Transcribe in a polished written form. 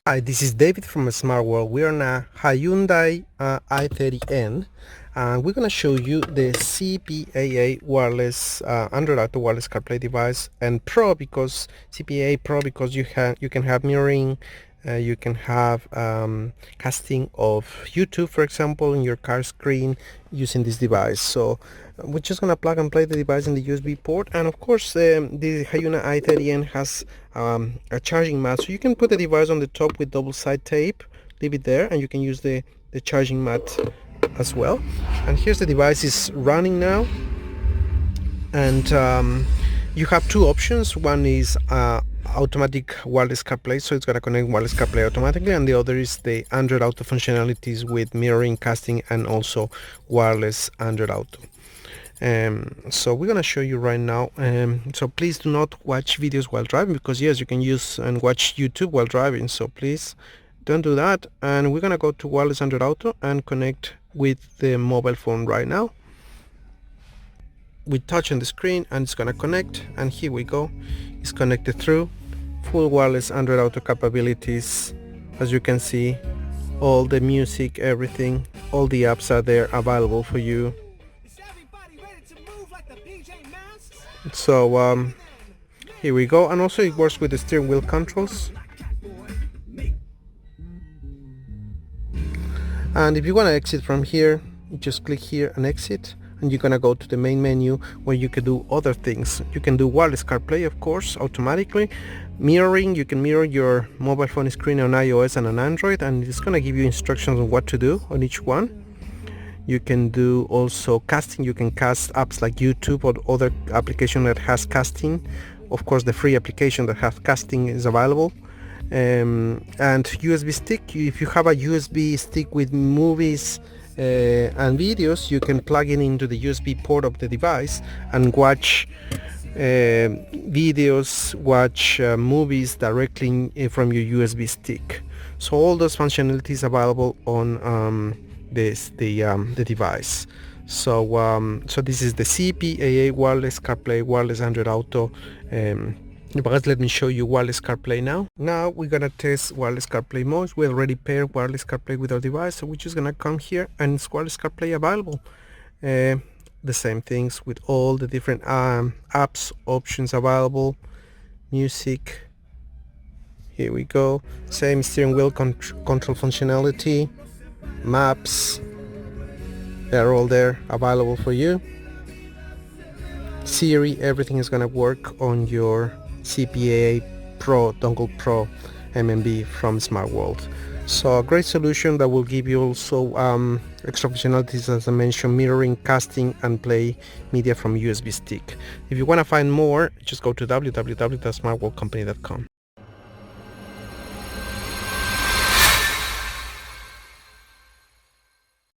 Hi, this is David from Smart World. We are on a Hyundai i30n, and we're going to show you the CPAA wireless Android Auto wireless CarPlay device, and Pro because CPAA Pro because you can have mirroring, you can have casting of YouTube, for example, in your car screen using this device. So we're just gonna plug and play the device in the USB port, and of course the Hyundai i30n has a charging mat, so you can put the device on the top with double side tape, leave it there, and you can use the charging mat as well. And here's the device is running now, and you have two options. One is automatic wireless CarPlay, so it's going to connect wireless CarPlay automatically, and the other is the Android Auto functionalities with mirroring, casting, and also wireless Android Auto. So we're going to show you right now. So please do not watch videos while driving, because yes, you can use and watch YouTube while driving, so please don't do that. And we're going to go to wireless Android Auto and connect with the mobile phone right now. We touch on the screen and it's going to connect, and here we go, it's connected through full wireless Android Auto capabilities. As you can see, all the music, everything, all the apps are there available for you. So here we go, and also it works with the steering wheel controls. And if you want to exit from here, you just click here and exit, and you're gonna go to the main menu where you can do other things. You can do wireless CarPlay, of course, automatically. Mirroring, you can mirror your mobile phone screen on iOS and on Android, and it's gonna give you instructions on what to do on each one. You can do also casting. You can cast apps like YouTube or other application that has casting. Of course, the free application that has casting is available. And USB stick, if you have a USB stick with movies and videos, you can plug it into the USB port of the device and watch videos, watch movies directly from your USB stick. So all those functionalities available on the device. So so this is the CPAA wireless CarPlay wireless Android Auto. But let me show you wireless CarPlay now. Now we're gonna test wireless CarPlay mode. We already paired wireless CarPlay with our device, so we're just gonna come here and it's wireless CarPlay available. The same things with all the different apps, options available, music. Here we go. Same steering wheel control functionality, maps. They're all there available for you. Siri, everything is gonna work on your CPAA Pro Dongle Pro MMB from Smart World. So a great solution that will give you also extra functionalities, as I mentioned, mirroring, casting, and play media from USB stick. If you want to find more, just go to www.smartworldcompany.com.